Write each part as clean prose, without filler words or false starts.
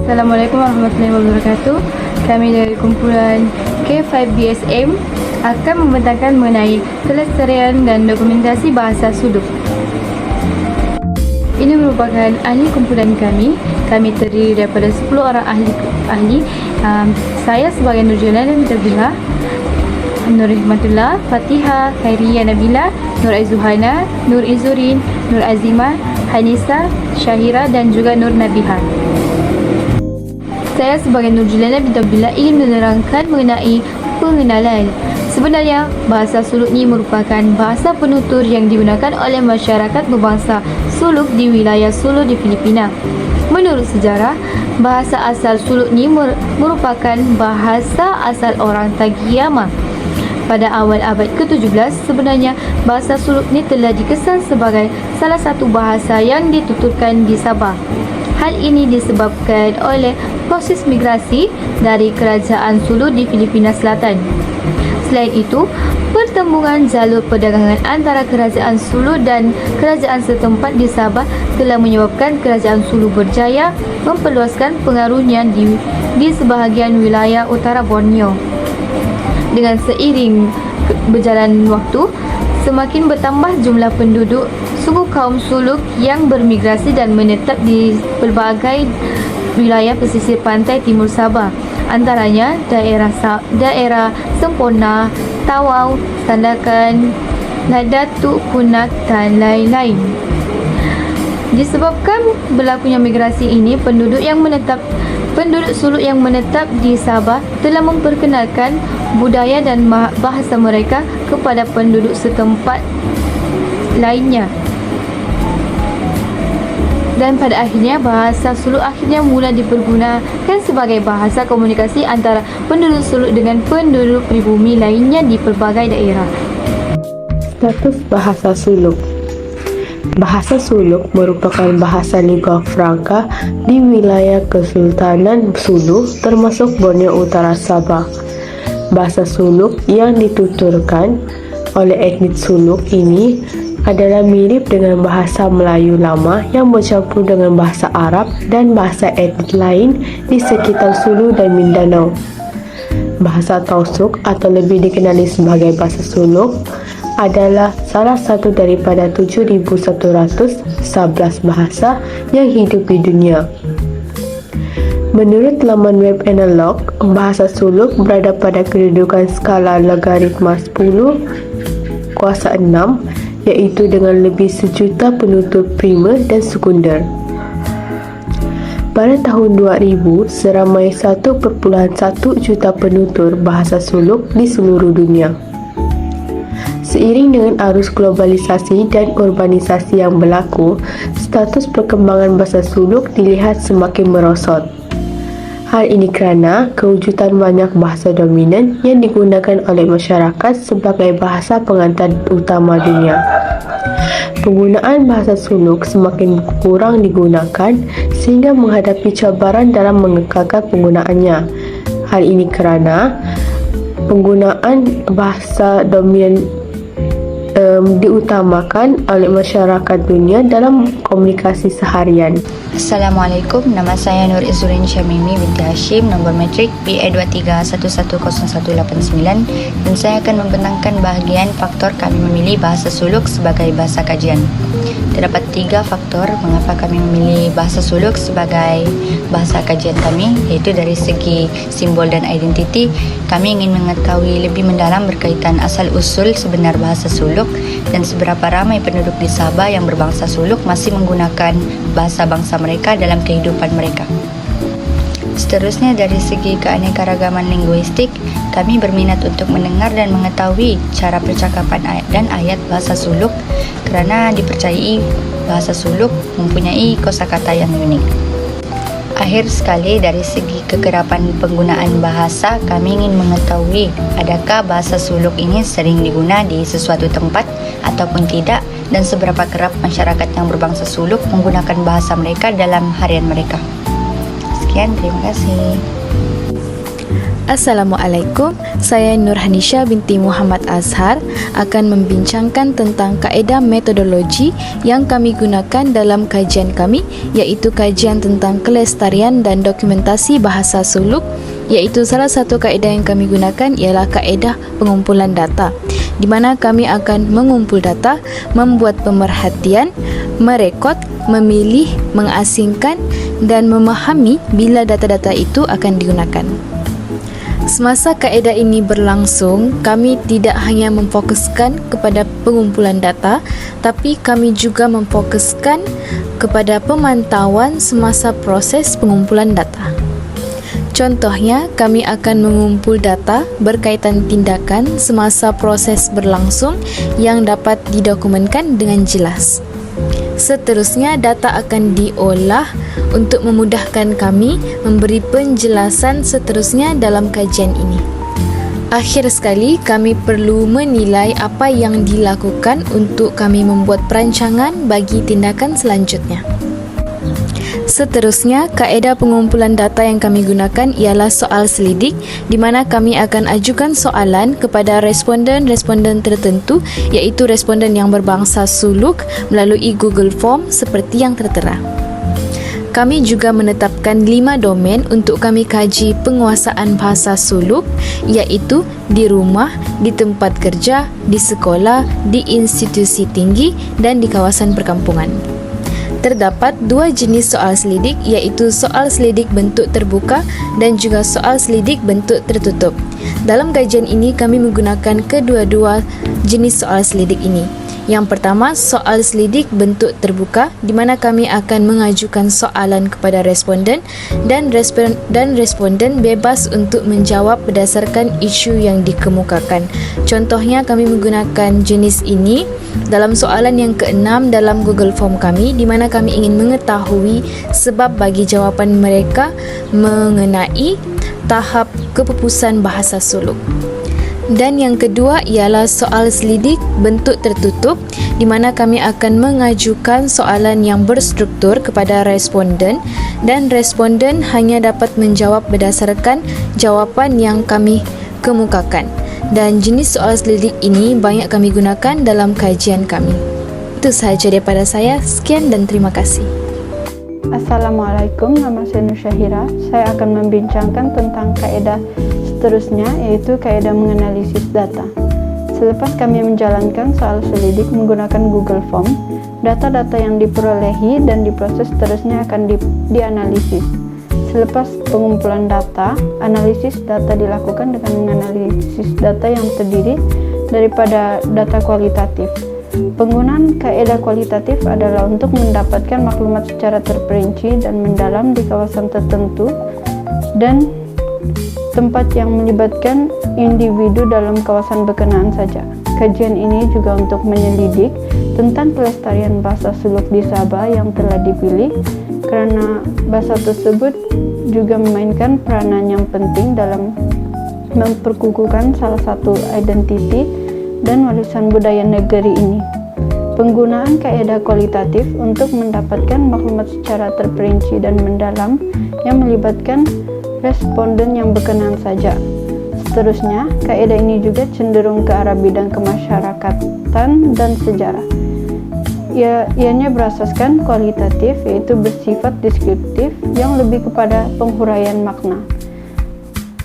Assalamualaikum warahmatullahi wabarakatuh. Kami dari kumpulan K5BSM akan membentangkan mengenai kelestarian dan dokumentasi bahasa suluk. Ini merupakan ahli kumpulan kami. Kami terdiri daripada 10 orang ahli. Saya sebagai Nur Jalana Bintabilillah, Nur Hikmatullah, Fatihah, Khairiyah Nabila, Nur Aizuhana, Nur Izurin, Nur Azimah, Hanisa, Syahira dan juga Nur Nabiha. Saya sebagai Nur Jalana Bintabilillah ingin menerangkan mengenai pengenalan. Sebenarnya, bahasa suluk ini merupakan bahasa penutur yang digunakan oleh masyarakat berbangsa suluk di wilayah Sulu di Filipina. Menurut sejarah, bahasa asal suluk ini merupakan bahasa asal orang Tagiyama. Pada awal abad ke-17, sebenarnya bahasa suluk ini telah dikesan sebagai salah satu bahasa yang dituturkan di Sabah. Hal ini disebabkan oleh proses migrasi dari kerajaan Sulu di Filipina Selatan. Selain itu, pertembungan jalur perdagangan antara kerajaan Sulu dan kerajaan setempat di Sabah telah menyebabkan kerajaan Sulu berjaya memperluaskan pengaruhnya di sebahagian wilayah utara Borneo. Dengan seiring berjalan waktu, semakin bertambah jumlah penduduk suku kaum Suluk yang bermigrasi dan menetap di pelbagai wilayah pesisir pantai timur Sabah, antaranya daerah Sempona, Tawau, Sandakan, Ladatu, Kunak dan lain-lain. Disebabkan berlakunya migrasi ini, penduduk Suluk yang menetap di Sabah telah memperkenalkan budaya dan bahasa mereka kepada penduduk setempat lainnya. Dan pada akhirnya, bahasa suluk akhirnya mula dipergunakan sebagai bahasa komunikasi antara penduduk suluk dengan penduduk pribumi lainnya di pelbagai daerah. Status bahasa suluk. Bahasa suluk merupakan bahasa lingua franca di wilayah Kesultanan Sulu termasuk Borneo Utara Sabah. Bahasa suluk yang dituturkan oleh etnis suluk ini adalah mirip dengan bahasa Melayu lama yang bercampur dengan bahasa Arab dan bahasa etnik lain di sekitar Sulu dan Mindanao. Bahasa Tausuk atau lebih dikenali sebagai bahasa suluk adalah salah satu daripada 7,111 bahasa yang hidup di dunia. Menurut laman web analog, bahasa suluk berada pada kedudukan skala logaritma 10 kuasa 6, iaitu dengan lebih 1 juta penutur primer dan sekunder. Pada tahun 2000, seramai 1.1 juta penutur bahasa suluk di seluruh dunia. Seiring dengan arus globalisasi dan urbanisasi yang berlaku, status perkembangan bahasa suluk dilihat semakin merosot. Hal ini kerana kewujudan banyak bahasa dominan yang digunakan oleh masyarakat sebagai bahasa pengantar utama dunia. Penggunaan bahasa suluk semakin kurang digunakan sehingga menghadapi cabaran dalam mengekalkan penggunaannya. Hal ini kerana penggunaan bahasa dominan diutamakan oleh masyarakat dunia dalam komunikasi seharian. Assalamualaikum, nama saya Nur Izurin Syamimi binti Hashim, nombor metrik BA23110189, dan saya akan membentangkan bahagian faktor kami memilih bahasa suluk sebagai bahasa kajian. Terdapat 3 faktor mengapa kami memilih bahasa suluk sebagai bahasa kajian kami, iaitu dari segi simbol dan identiti. Kami ingin mengetahui lebih mendalam berkaitan asal-usul sebenar bahasa suluk dan seberapa ramai penduduk di Sabah yang berbangsa suluk masih menggunakan bahasa bangsa mereka dalam kehidupan mereka. Seterusnya, dari segi keanekaragaman linguistik, kami berminat untuk mendengar dan mengetahui cara percakapan dan ayat bahasa suluk kerana dipercayai bahasa suluk mempunyai kosakata yang unik. Akhir sekali, dari segi kekerapan penggunaan bahasa, kami ingin mengetahui adakah bahasa suluk ini sering diguna di sesuatu tempat ataupun tidak, dan seberapa kerap masyarakat yang berbangsa suluk menggunakan bahasa mereka dalam harian mereka. Sekian, terima kasih. Assalamualaikum, saya Nurhanisha binti Muhammad Azhar akan membincangkan tentang kaedah metodologi yang kami gunakan dalam kajian kami, iaitu kajian tentang kelestarian dan dokumentasi bahasa suluk, iaitu salah satu kaedah yang kami gunakan ialah kaedah pengumpulan data, di mana kami akan mengumpul data, membuat pemerhatian, merekod, memilih, mengasingkan dan memahami bila data-data itu akan digunakan. Semasa kaedah ini berlangsung, kami tidak hanya memfokuskan kepada pengumpulan data, tapi kami juga memfokuskan kepada pemantauan semasa proses pengumpulan data. Contohnya, kami akan mengumpul data berkaitan tindakan semasa proses berlangsung yang dapat didokumenkan dengan jelas. Seterusnya, data akan diolah untuk memudahkan kami memberi penjelasan seterusnya dalam kajian ini. Akhir sekali, kami perlu menilai apa yang dilakukan untuk kami membuat perancangan bagi tindakan selanjutnya. Seterusnya, kaedah pengumpulan data yang kami gunakan ialah soal selidik, di mana kami akan ajukan soalan kepada responden-responden tertentu, iaitu responden yang berbangsa suluk melalui Google Form seperti yang tertera. Kami juga menetapkan 5 domen untuk kami kaji penguasaan bahasa suluk, iaitu di rumah, di tempat kerja, di sekolah, di institusi tinggi dan di kawasan perkampungan. Terdapat 2 jenis soal selidik, iaitu soal selidik bentuk terbuka dan juga soal selidik bentuk tertutup. Dalam kajian ini, kami menggunakan kedua-dua jenis soal selidik ini. Yang pertama, soal selidik bentuk terbuka, di mana kami akan mengajukan soalan kepada responden dan responden bebas untuk menjawab berdasarkan isu yang dikemukakan. Contohnya, kami menggunakan jenis ini dalam soalan yang ke-6 dalam Google Form kami, di mana kami ingin mengetahui sebab bagi jawapan mereka mengenai tahap kepupusan bahasa suluk. Dan yang kedua ialah soal selidik bentuk tertutup, di mana kami akan mengajukan soalan yang berstruktur kepada responden dan responden hanya dapat menjawab berdasarkan jawapan yang kami kemukakan. Dan jenis soal selidik ini banyak kami gunakan dalam kajian kami. Itu sahaja daripada saya. Sekian dan terima kasih. Assalamualaikum, nama saya Nur Syahira. Saya akan membincangkan tentang kaedah seterusnya, yaitu kaedah menganalisis data. Selepas kami menjalankan soal selidik menggunakan Google Form, data-data yang diperolehi dan diproses seterusnya akan dianalisis. Selepas pengumpulan data, analisis data dilakukan dengan menganalisis data yang terdiri daripada data kualitatif. Penggunaan kaedah kualitatif adalah untuk mendapatkan maklumat secara terperinci dan mendalam di kawasan tertentu dan tempat yang melibatkan individu dalam kawasan berkenaan saja. Kajian ini juga untuk menyelidik tentang pelestarian bahasa suluk di Sabah yang telah dipilih, karena bahasa tersebut juga memainkan peranan yang penting dalam memperkukuhkan salah satu identiti dan warisan budaya negeri ini. Penggunaan kaedah kualitatif untuk mendapatkan maklumat secara terperinci dan mendalam yang melibatkan responden yang berkenaan saja. Seterusnya, kaedah ini juga cenderung ke arah bidang kemasyarakatan dan sejarah. Ianya berasaskan kualitatif, yaitu bersifat deskriptif yang lebih kepada penghuraian makna.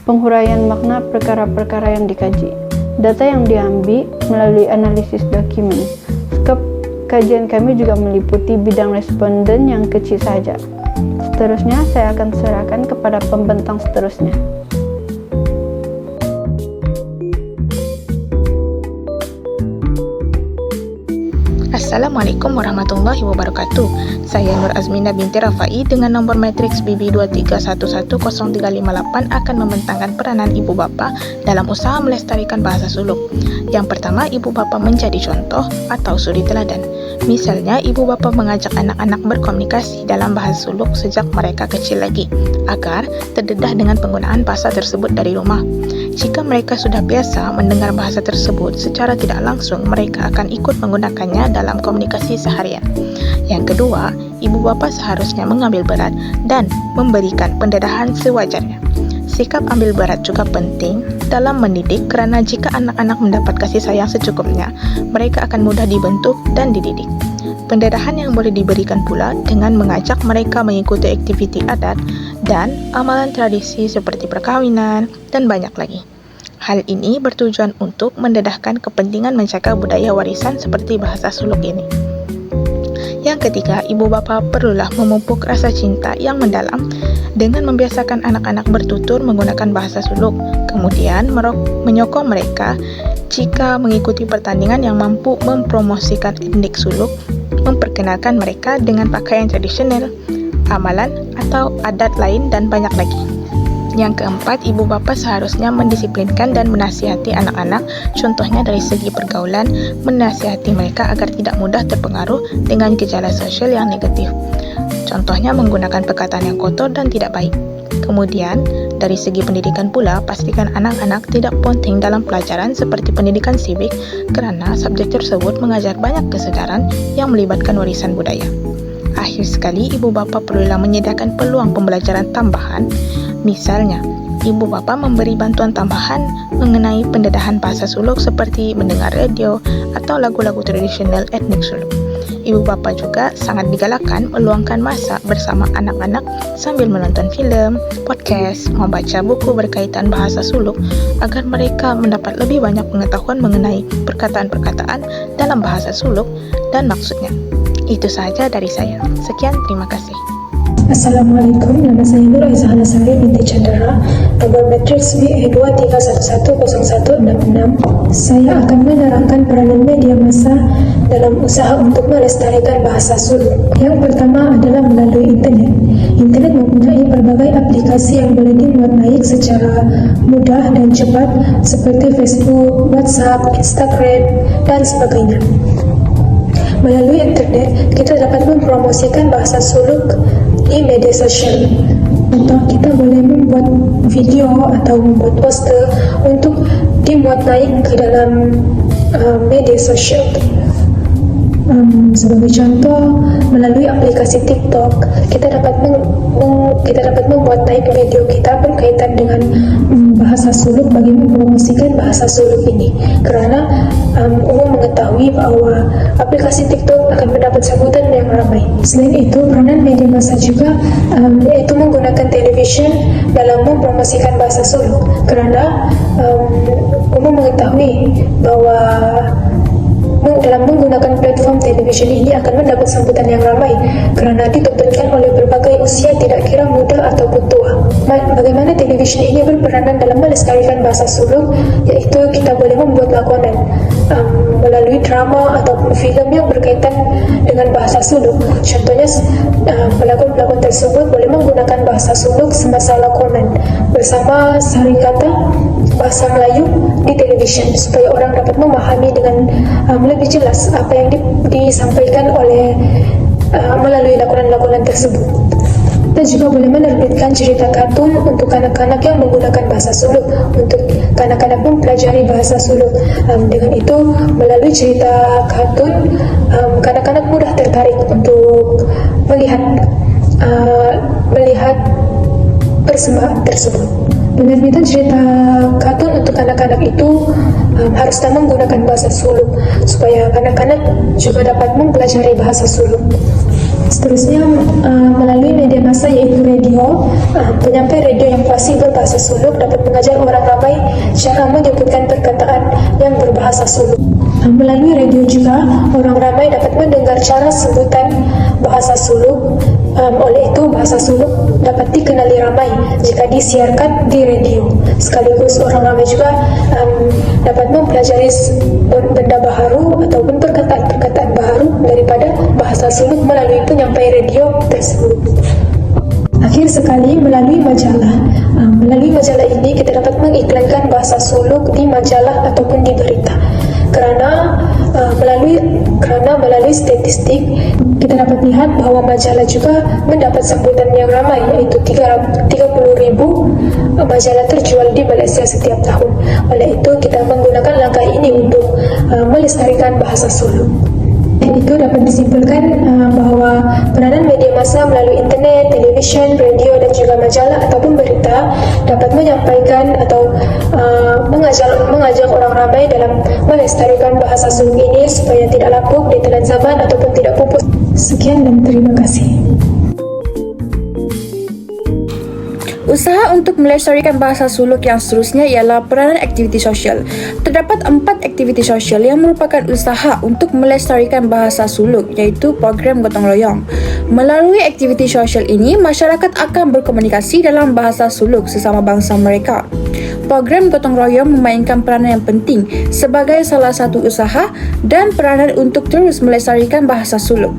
Penghuraian makna perkara-perkara yang dikaji. Data yang diambil melalui analisis dokumen. Skop kajian kami juga meliputi bidang responden yang kecil saja. Seterusnya, saya akan serahkan kepada pembentang seterusnya. Assalamualaikum warahmatullahi wabarakatuh. Saya Nur Azmina binti Rafai dengan nomor matriks BB23110358 akan membentangkan peranan ibu bapa dalam usaha melestarikan bahasa suluk. Yang pertama, ibu bapa menjadi contoh atau suri teladan. Misalnya, ibu bapa mengajak anak-anak berkomunikasi dalam bahasa suluk sejak mereka kecil lagi, agar terdedah dengan penggunaan bahasa tersebut dari rumah. Jika mereka sudah biasa mendengar bahasa tersebut, secara tidak langsung mereka akan ikut menggunakannya dalam komunikasi seharian. Yang kedua, ibu bapa seharusnya mengambil berat dan memberikan pendedahan sewajarnya. Sikap ambil berat juga penting dalam mendidik kerana jika anak-anak mendapat kasih sayang secukupnya, mereka akan mudah dibentuk dan dididik. Pendedahan yang boleh diberikan pula dengan mengajak mereka mengikuti aktiviti adat dan amalan tradisi seperti perkawinan dan banyak lagi. Hal ini bertujuan untuk mendedahkan kepentingan menjaga budaya warisan seperti bahasa suluk ini. Yang ketiga, ibu bapa perlulah memupuk rasa cinta yang mendalam dengan membiasakan anak-anak bertutur menggunakan bahasa suluk, kemudian menyokong mereka jika mengikuti pertandingan yang mampu mempromosikan etnik suluk, memperkenalkan mereka dengan pakaian tradisional, amalan atau adat lain dan banyak lagi. Yang keempat, ibu bapa seharusnya mendisiplinkan dan menasihati anak-anak, contohnya dari segi pergaulan, menasihati mereka agar tidak mudah terpengaruh dengan gejala sosial yang negatif. Contohnya menggunakan perkataan yang kotor dan tidak baik. Kemudian, dari segi pendidikan pula, pastikan anak-anak tidak ponteng dalam pelajaran seperti pendidikan civic kerana subjek tersebut mengajar banyak kesedaran yang melibatkan warisan budaya. Akhir sekali, ibu bapa perlulah menyediakan peluang pembelajaran tambahan. Misalnya, ibu bapa memberi bantuan tambahan mengenai pendedahan bahasa suluk seperti mendengar radio atau lagu-lagu tradisional etnik suluk. Ibu bapa juga sangat digalakkan meluangkan masa bersama anak-anak sambil menonton filem, podcast, membaca buku berkaitan bahasa suluk agar mereka mendapat lebih banyak pengetahuan mengenai perkataan-perkataan dalam bahasa suluk dan maksudnya. Itu sahaja dari saya. Sekian, terima kasih. Assalamualaikum, nama saya Nur Aiza Hanasari binti Chandra, nomor matriks BE2311010166. Saya akan menerangkan peranan media massa dalam usaha untuk melestarikan bahasa suluk. Yang pertama adalah melalui internet. Internet mempunyai berbagai aplikasi yang boleh dimuat naik secara mudah dan cepat seperti Facebook, WhatsApp, Instagram, dan sebagainya. Melalui internet, kita dapat mempromosikan bahasa suluk di media sosial. Contoh, kita boleh membuat video atau membuat poster untuk dimuat naik ke dalam media sosial. Sebagai contoh, melalui aplikasi TikTok, kita dapat membuat naik video kita berkaitan dengan bahasa suluk bagi mempromosikan bahasa suluk ini. Kerana umum mengetahui bahawa aplikasi TikTok akan mendapat sambutan yang ramai. Selain itu, peranan media massa juga iaitu menggunakan televisyen dalam mempromosikan bahasa suluk. Kerana umum mengetahui bahawa dalam menggunakan platform televisyen ini akan mendapat sambutan yang ramai kerana ditontonkan oleh berbagai usia tidak kira muda ataupun tua. Bagaimana televisyen ini berperanan dalam melestarikan bahasa suluk, iaitu kita boleh membuat lakonan melalui drama ataupun filem yang berkaitan dengan bahasa suluk. Contohnya, pelakon-pelakon tersebut boleh menggunakan bahasa suluk semasa lakonan bersama saring kata bahasa Melayu di televisyen supaya orang dapat memahami dengan lebih jelas apa yang disampaikan oleh melalui lakonan-lakonan tersebut. Dan juga boleh menerbitkan cerita kartun untuk kanak-kanak yang menggunakan bahasa suluk untuk kanak-kanak mempelajari bahasa suluk. Dengan itu, melalui cerita kartun, kanak-kanak mudah tertarik untuk melihat persembahan tersebut. Penerbitan cerita kartun untuk anak-anak itu haruslah menggunakan bahasa suluk supaya anak-anak juga dapat mempelajari bahasa suluk. Seterusnya, melalui media massa iaitu radio, penyampai radio yang fasih berbahasa suluk dapat mengajar orang ramai cara menyebutkan perkataan yang berbahasa suluk. Melalui radio juga, orang ramai dapat mendengar cara sebutan bahasa suluk. Oleh itu, bahasa suluk dapat dikenali ramai jika disiarkan di radio. Sekaligus orang ramai juga dapat mempelajari benda baharu ataupun perkataan-perkataan baharu daripada bahasa suluk melalui penyampai radio tersebut. Akhir sekali, melalui majalah. Melalui majalah ini kita dapat mengiklankan bahasa suluk di majalah ataupun di berita. Kerana melalui statistik kita dapat lihat bahawa majalah juga mendapat sambutan yang ramai, iaitu 30,000 majalah terjual di Malaysia setiap tahun. Oleh itu, kita menggunakan langkah ini untuk melestarikan bahasa suluk. itu dapat disimpulkan bahawa peranan media massa melalui internet, televisyen, radio dan juga majalah ataupun berita dapat menyampaikan atau mengajak orang ramai dalam melestarikan bahasa sulung ini supaya tidak lapuk, ditelan zaman ataupun tidak pupus. Sekian dan terima kasih. Usaha untuk melestarikan bahasa suluk yang seterusnya ialah peranan aktiviti sosial. Terdapat 4 aktiviti sosial yang merupakan usaha untuk melestarikan bahasa suluk, iaitu program gotong royong. Melalui aktiviti sosial ini, masyarakat akan berkomunikasi dalam bahasa suluk sesama bangsa mereka. Program gotong royong memainkan peranan yang penting sebagai salah satu usaha dan peranan untuk terus melestarikan bahasa suluk.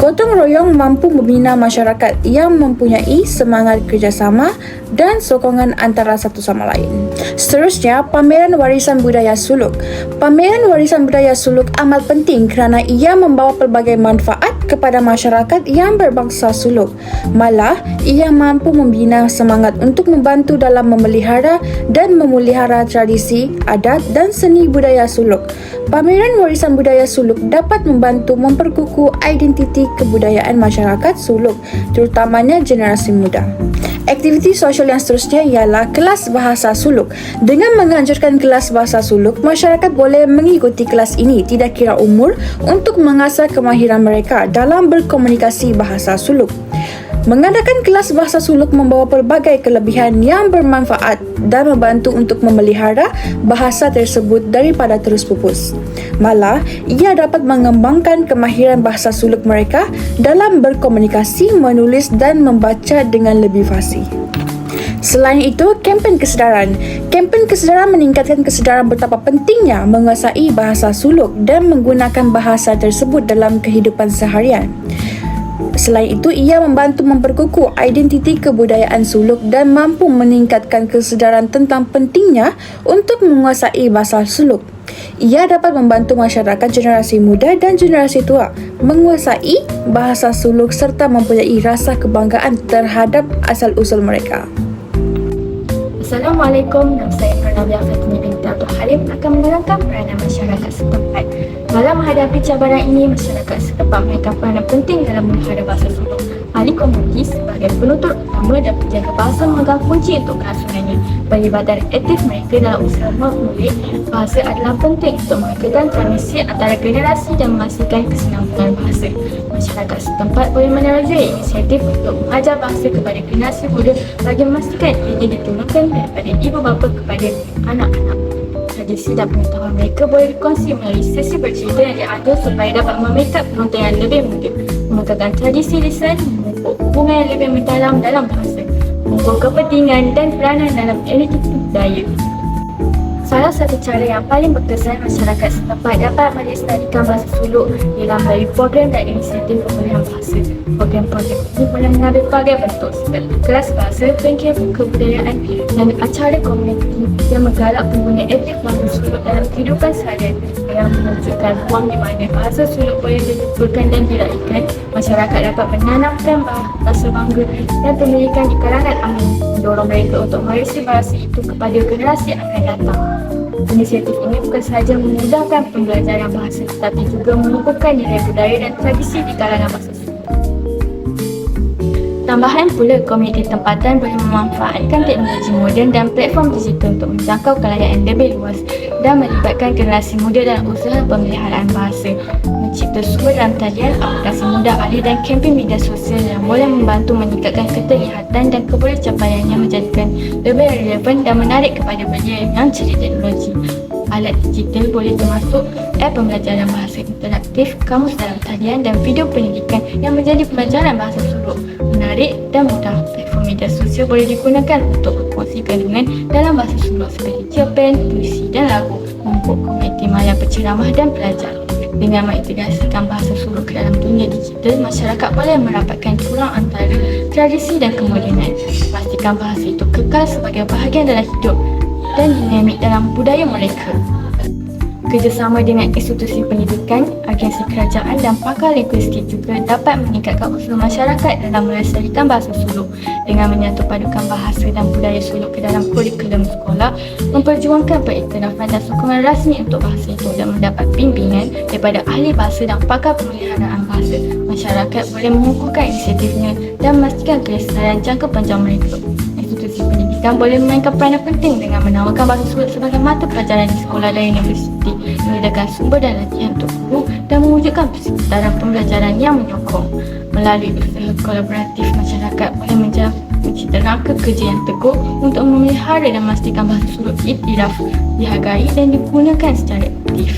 Gotong royong mampu membina masyarakat yang mempunyai semangat kerjasama dan sokongan antara satu sama lain. Seterusnya, pameran warisan budaya suluk. Pameran warisan budaya suluk amat penting kerana ia membawa pelbagai manfaat kepada masyarakat yang berbangsa suluk. Malah, ia mampu membina semangat untuk membantu dalam memelihara dan memelihara tradisi, adat dan seni budaya suluk. Pameran warisan budaya suluk dapat membantu memperkukuh identiti kebudayaan masyarakat suluk, terutamanya generasi muda. Aktiviti sosial yang seterusnya ialah kelas bahasa suluk. Dengan menganjurkan kelas bahasa suluk, masyarakat boleh mengikuti kelas ini tidak kira umur untuk mengasah kemahiran mereka dalam berkomunikasi bahasa suluk. Mengadakan kelas bahasa suluk membawa pelbagai kelebihan yang bermanfaat dan membantu untuk memelihara bahasa tersebut daripada terus pupus. Malah, ia dapat mengembangkan kemahiran bahasa suluk mereka dalam berkomunikasi, menulis dan membaca dengan lebih fasih. Selain itu, kempen kesedaran. Kempen kesedaran meningkatkan kesedaran betapa pentingnya menguasai bahasa suluk dan menggunakan bahasa tersebut dalam kehidupan seharian. Selain itu, ia membantu memperkukuh identiti kebudayaan suluk dan mampu meningkatkan kesedaran tentang pentingnya untuk menguasai bahasa suluk. Ia dapat membantu masyarakat generasi muda dan generasi tua menguasai bahasa suluk serta mempunyai rasa kebanggaan terhadap asal-usul mereka. Assalamualaikum, nama saya Pranavia Fatini binti Abdul Halim akan menerangkan peranan masyarakat setempat. Dalam menghadapi cabaran ini, masyarakat setempat memainkan peranan penting dalam memelihara bahasa suluk. Ahli komuniti sebagai penutur utama dan penjaga bahasa memegang kunci untuk kelangsungannya. Pelibatan aktif mereka dalam usaha memulih bahasa adalah penting untuk mengekalkan transmisi antara generasi dan memastikan kesinambungan bahasa. Masyarakat setempat boleh meneruskan inisiatif untuk mengajar bahasa kepada generasi muda bagi memastikan ia diturunkan daripada ibu bapa kepada anak-anak. Tradisi dan pengetahuan mereka boleh dikongsi melalui sesi bercerita yang diatur supaya dapat memikat penonton yang lebih muda, mengekalkan tradisi lisan, memupuk hubungan yang lebih mendalam dalam bahasa, mengukur kepentingan dan peranan dalam identiti budaya. Salah satu cara yang paling berkesan masyarakat setempat dapat melestarikan bahasa suluk ialah melalui program dan inisiatif pemulihan bahasa. Program-program ini boleh mengambil pelbagai bentuk seperti kelas bahasa, bengkel kebudayaan dan acara komuniti yang menggalak pengguna aktif bahasa suluk dalam kehidupan seharian yang menunjukkan ruang di mana bahasa suluk boleh dituturkan dan diraikan. Masyarakat dapat menanamkan rasa bangga dan pemilikan di kalangan ahli, mendorong mereka untuk mewarisi bahasa itu kepada generasi yang akan datang. Inisiatif ini bukan sahaja memudahkan pembelajaran bahasa tetapi juga mengukuhkan nilai budaya dan tradisi di kalangan bahasa suluk. Tambahan pula, komuniti tempatan boleh memanfaatkan teknologi moden dan platform digital untuk menjangkau kalayak yang lebih luas dan melibatkan generasi muda dalam usaha pemeliharaan bahasa. Mencipta sumber dalam talian, aplikasi mudah alih dan kempen media sosial yang boleh membantu meningkatkan keterlihatan dan kebolehcapaiannya menjadikan lebih relevan dan menarik kepada belia yang cerdik teknologi. Alat digital boleh termasuk app pembelajaran bahasa interaktif, kamus dalam talian dan video pendidikan yang menjadi pembelajaran bahasa suluk menarik dan mudah. Platform media sosial boleh digunakan untuk berkongsi kandungan dalam bahasa suluk seperti cerpen, puisi dan lagu, membuat komuniti maya penceramah dan pelajar. Dengan mengintegrasikan bahasa suluk ke dalam dunia digital, masyarakat boleh merapatkan tulang antara tradisi dan kemodenan. Pastikan bahasa itu kekal sebagai bahagian dalam hidup dan dinamik dalam budaya mereka. Kerjasama dengan institusi pendidikan, agensi kerajaan dan pakar linguistik juga dapat meningkatkan usaha masyarakat dalam melestarikan bahasa Suluk dengan menyatu padukan bahasa dan budaya Suluk ke dalam kurikulum sekolah, memperjuangkan periktirafan dan sokongan rasmi untuk bahasa itu dan mendapat bimbingan daripada ahli bahasa dan pakar pemeliharaan bahasa. Masyarakat boleh mengukuhkan inisiatifnya dan memastikan kelestarian jangka panjang mereka. Institusi pendidikan boleh memainkan peranan penting dengan menawarkan bahasa Suluk sebagai mata pelajaran di sekolah dan universiti, menyediakan sumber dan latihan untuk guru dan mewujudkan persekitaran pembelajaran yang menyokong. Melalui usaha kolaboratif, masyarakat boleh mencipta rangka kerja yang teguh untuk memelihara dan memastikan bahasa Suluk iktiraf, dihargai dan digunakan secara aktif.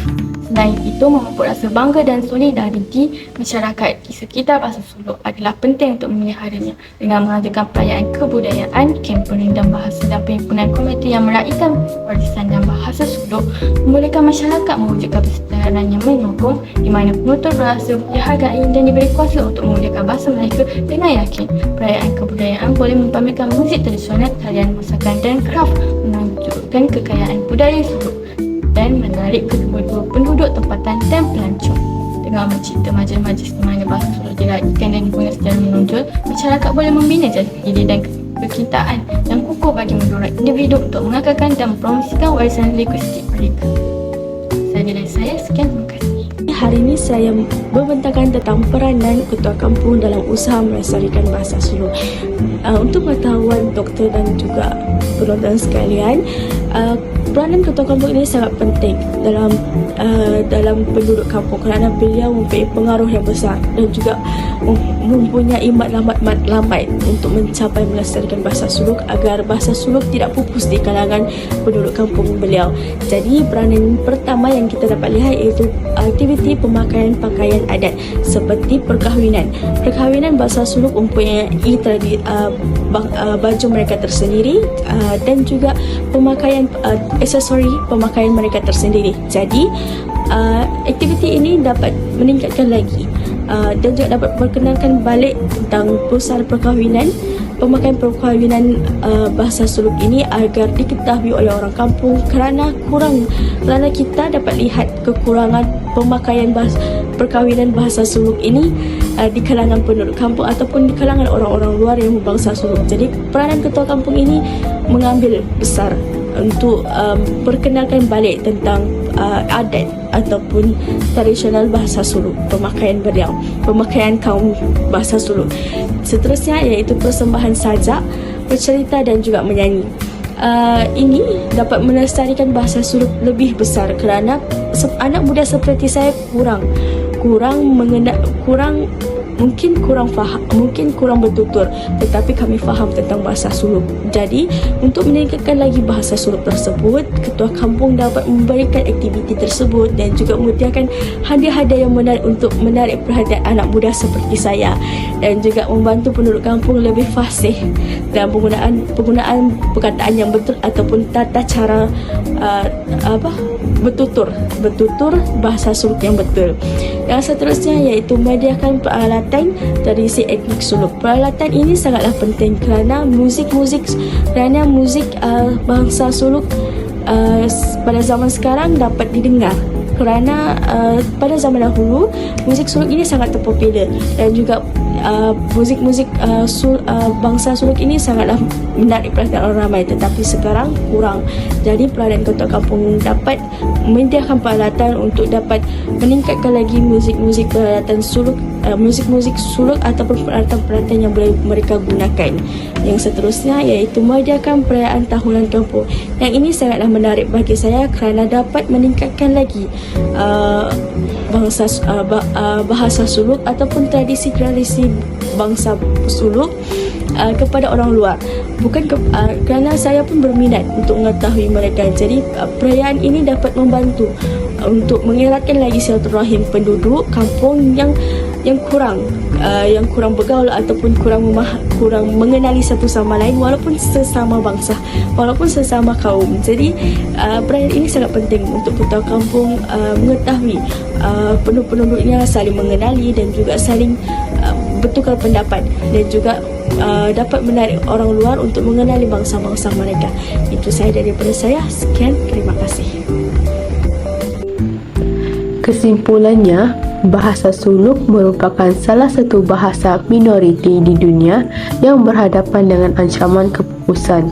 Selain itu, memupuk rasa bangga dan solidariti masyarakat di sekitar bahasa Suluk adalah penting untuk memeliharanya dengan mengadakan perayaan kebudayaan, kemp penendam bahasa dan perhimpunan komiti yang meraihkan warisan dan bahasa Suluk, membolehkan masyarakat mewujudkan persekitaran yang menyokong di mana penutur bahasa dihargai dan diberi kuasa untuk memuliakan bahasa mereka dengan yakin. Perayaan kebudayaan boleh mempamerkan muzik tradisional, tarian masakan dan kraf, menunjukkan kekayaan budaya Suluk dan menarik kedua-dua penduduk tempatan dan pelancong. Dengan mencipta majlis-majlis di mana bahasa Suluk diraihkan dan digunakan secara menonjol, masyarakat boleh membina jati diri dan kecintaan yang kukuh bagi mendorong individu untuk mengakalkan dan mempromosikan warisan linguistik mereka. Dari saya, sekian, terima kasih. Hari ini saya membentangkan tentang peranan ketua kampung dalam usaha melestarikan bahasa Suluk. Untuk pengetahuan doktor dan juga penonton sekalian, peranan ketua kampung ini sangat penting dalam penduduk kampung kerana beliau mempunyai pengaruh yang besar dan juga mempunyai matlamat untuk mencapai melestarikan bahasa Suluk agar bahasa Suluk tidak pupus di kalangan penduduk kampung beliau. Jadi peranan pertama yang kita dapat lihat iaitu aktiviti pemakaian pakaian adat seperti perkahwinan. Perkahwinan bahasa Suluk mempunyai baju mereka tersendiri dan juga pemakaian aksesori pemakaian mereka tersendiri. Jadi aktiviti ini dapat meningkatkan lagi dan juga dapat perkenalkan balik tentang pusara perkahwinan, pemakaian perkahwinan bahasa Suluk ini agar diketahui oleh orang kampung kerana kita dapat lihat kekurangan pemakaian perkahwinan bahasa Suluk ini di kalangan penduduk kampung ataupun di kalangan orang-orang luar yang berbangsa Suluk. Jadi peranan ketua kampung ini mengambil besar untuk perkenalkan balik tentang adat ataupun tradisional bahasa Suluk, pemakaian kaum bahasa Suluk. Seterusnya iaitu persembahan sajak, bercerita dan juga menyanyi. Ini dapat melestarikan bahasa Suluk lebih besar kerana anak muda seperti saya mungkin kurang bertutur, tetapi kami faham tentang bahasa Suluk. Jadi untuk meningkatkan lagi bahasa Suluk tersebut, ketua kampung dapat memberikan aktiviti tersebut dan juga menyediakan hadiah-hadiah yang menarik untuk menarik perhatian anak muda seperti saya dan juga membantu penduduk kampung lebih fasih dalam penggunaan perkataan yang betul ataupun tata cara bertutur bahasa Suluk yang betul. Yang seterusnya iaitu menyediakan peralatan tradisi etnik Suluk. Peralatan ini sangatlah penting kerana musik bangsa Suluk pada zaman sekarang dapat didengar kerana pada zaman dahulu muzik Suluk ini sangat terpopular dan juga muzik-muzik bangsa Suluk ini sangatlah menarik perhatian orang ramai, tetapi sekarang kurang. Jadi peranan ketua kampung dapat menyediakan peralatan untuk dapat meningkatkan lagi muzik-muzik peralatan Suluk, muzik-muzik Suluk ataupun peralatan-peralatan yang boleh mereka gunakan. Yang seterusnya iaitu menyediakan perayaan tahunan kampung. Yang ini sangatlah menarik bagi saya kerana dapat meningkatkan lagi bahasa Suluk ataupun tradisi-tradisi bangsa Suluk kepada orang luar. Kerana saya pun berminat untuk mengetahui mereka. Jadi perayaan ini dapat membantu untuk mengeratkan lagi silaturahim penduduk kampung yang kurang bergaul ataupun kurang mengenali satu sama lain walaupun sesama bangsa, walaupun sesama kaum. Jadi perayaan ini sangat penting untuk ketua kampung mengetahui penduduk-penduduknya saling mengenali dan juga saling bertukar pendapat dan juga dapat menarik orang luar untuk mengenali bangsa-bangsa mereka. Itu saya daripada saya. Sekian, terima kasih. Kesimpulannya, bahasa suluk merupakan salah satu bahasa minoriti di dunia yang berhadapan dengan ancaman kepupusan.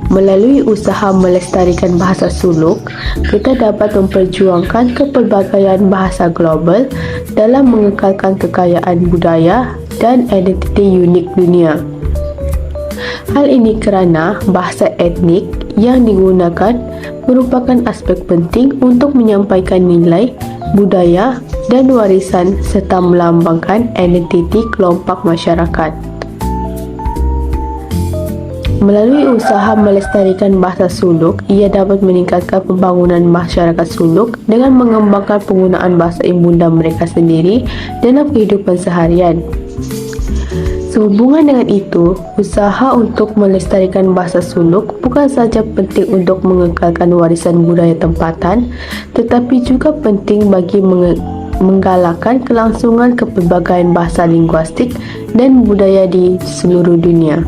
Melalui usaha melestarikan bahasa suluk, kita dapat memperjuangkan kepelbagaian bahasa global dalam mengekalkan kekayaan budaya dan identiti unik dunia. Hal ini kerana bahasa etnik yang digunakan merupakan aspek penting untuk menyampaikan nilai, budaya dan warisan serta melambangkan identiti kelompok masyarakat. Melalui usaha melestarikan bahasa suluk, ia dapat meningkatkan pembangunan masyarakat suluk dengan mengembangkan penggunaan bahasa ibunda mereka sendiri dalam kehidupan seharian. Sehubungan dengan itu, usaha untuk melestarikan bahasa suluk bukan sahaja penting untuk mengekalkan warisan budaya tempatan, tetapi juga penting bagi menggalakkan kelangsungan kepelbagaian bahasa linguistik dan budaya di seluruh dunia.